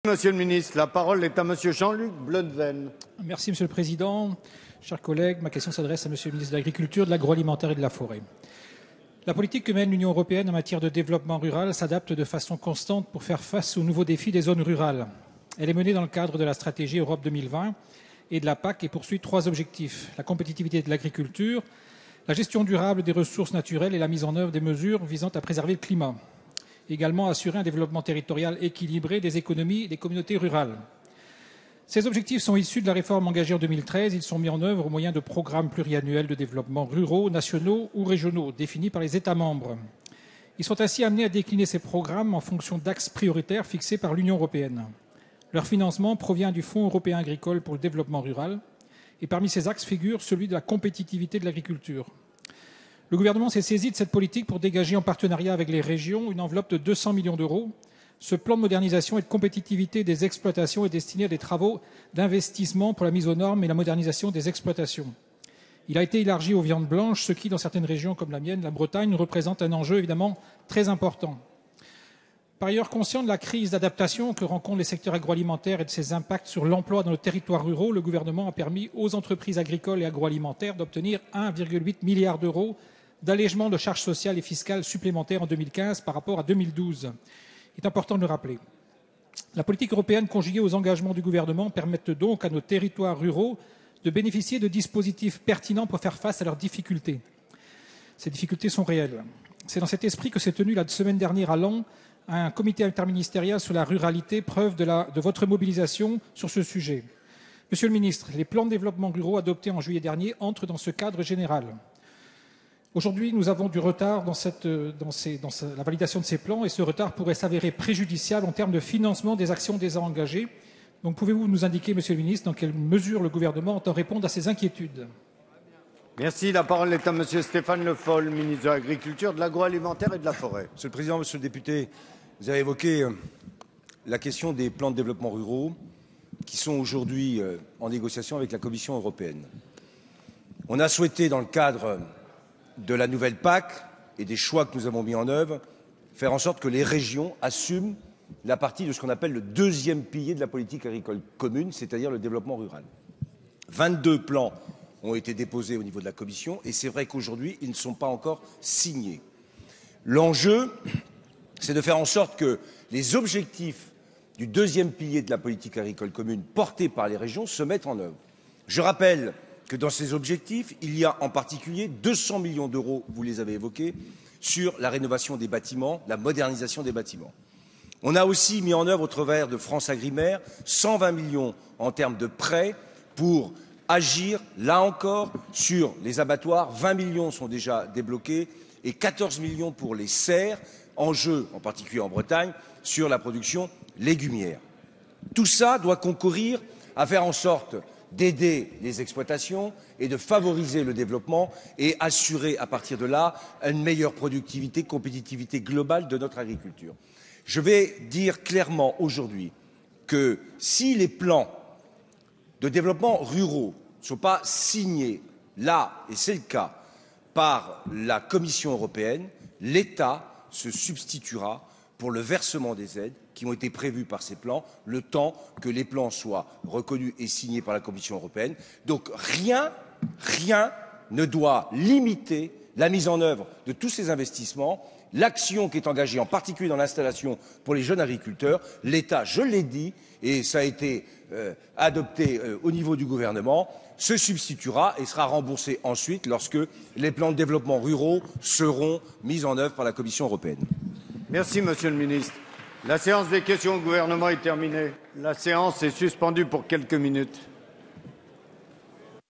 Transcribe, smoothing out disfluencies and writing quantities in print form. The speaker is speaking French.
Monsieur le ministre, la parole est à Monsieur Jean-Luc Bleunven. Merci Monsieur le Président. Chers collègues, ma question s'adresse à Monsieur le ministre de l'Agriculture, de l'Agroalimentaire et de la Forêt. La politique que mène l'Union européenne en matière de développement rural s'adapte de façon constante pour faire face aux nouveaux défis des zones rurales. Elle est menée dans le cadre de la stratégie Europe 2020 et de la PAC et poursuit trois objectifs: la compétitivité de l'agriculture, la gestion durable des ressources naturelles et la mise en œuvre des mesures visant à préserver le climat. Également assurer un développement territorial équilibré des économies et des communautés rurales. Ces objectifs sont issus de la réforme engagée en 2013. Ils sont mis en œuvre au moyen de programmes pluriannuels de développement ruraux, nationaux ou régionaux, définis par les États membres. Ils sont ainsi amenés à décliner ces programmes en fonction d'axes prioritaires fixés par l'Union européenne. Leur financement provient du Fonds européen agricole pour le développement rural. Et parmi ces axes figure celui de la compétitivité de l'agriculture. Le gouvernement s'est saisi de cette politique pour dégager en partenariat avec les régions une enveloppe de 200 millions d'euros. Ce plan de modernisation et de compétitivité des exploitations est destiné à des travaux d'investissement pour la mise aux normes et la modernisation des exploitations. Il a été élargi aux viandes blanches, ce qui, dans certaines régions comme la mienne, la Bretagne, représente un enjeu évidemment très important. Par ailleurs, conscient de la crise d'adaptation que rencontrent les secteurs agroalimentaires et de ses impacts sur l'emploi dans nos territoires ruraux, le gouvernement a permis aux entreprises agricoles et agroalimentaires d'obtenir 1,8 milliard d'euros d'allègement de charges sociales et fiscales supplémentaires en 2015 par rapport à 2012. Il est important de le rappeler. La politique européenne conjuguée aux engagements du gouvernement permettent donc à nos territoires ruraux de bénéficier de dispositifs pertinents pour faire face à leurs difficultés. Ces difficultés sont réelles. C'est dans cet esprit que s'est tenu la semaine dernière à Laon un comité interministériel sur la ruralité, preuve de votre mobilisation sur ce sujet. Monsieur le ministre, les plans de développement ruraux adoptés en juillet dernier entrent dans ce cadre général. Aujourd'hui, nous avons du retard dans la validation de ces plans et ce retard pourrait s'avérer préjudiciable en termes de financement des actions déjà engagées. Donc pouvez-vous nous indiquer, Monsieur le ministre, dans quelle mesure le gouvernement entend répondre à ces inquiétudes? Merci. La parole est à Monsieur Stéphane Le Foll, ministre de l'Agriculture, de l'Agroalimentaire et de la Forêt. Monsieur le Président, Monsieur le député, vous avez évoqué la question des plans de développement ruraux qui sont aujourd'hui en négociation avec la Commission européenne. On a souhaité, dans le cadre de la nouvelle PAC et des choix que nous avons mis en œuvre, faire en sorte que les régions assument la partie de ce qu'on appelle le deuxième pilier de la politique agricole commune, c'est-à-dire le développement rural. 22 plans ont été déposés au niveau de la Commission et c'est vrai qu'aujourd'hui, ils ne sont pas encore signés. L'enjeu, c'est de faire en sorte que les objectifs du deuxième pilier de la politique agricole commune portés par les régions se mettent en œuvre. Je rappelle que dans ces objectifs, il y a en particulier 200 millions d'euros, vous les avez évoqués, sur la rénovation des bâtiments, la modernisation des bâtiments. On a aussi mis en œuvre, au travers de France Agrimer, 120 millions en termes de prêts pour agir, là encore, sur les abattoirs. 20 millions sont déjà débloqués et 14 millions pour les serres, en jeu, en particulier en Bretagne, sur la production légumière. Tout ça doit concourir à faire en sorte d'aider les exploitations et de favoriser le développement et assurer à partir de là une meilleure productivité, compétitivité globale de notre agriculture. Je vais dire clairement aujourd'hui que si les plans de développement ruraux ne sont pas signés là, et c'est le cas, par la Commission européenne, l'État se substituera pour le versement des aides qui ont été prévues par ces plans, le temps que les plans soient reconnus et signés par la Commission européenne. Donc rien ne doit limiter la mise en œuvre de tous ces investissements, l'action qui est engagée en particulier dans l'installation pour les jeunes agriculteurs. L'État, je l'ai dit, et ça a été adopté au niveau du gouvernement, se substituera et sera remboursé ensuite lorsque les plans de développement ruraux seront mis en œuvre par la Commission européenne. Merci, Monsieur le ministre. La séance des questions au gouvernement est terminée. La séance est suspendue pour quelques minutes.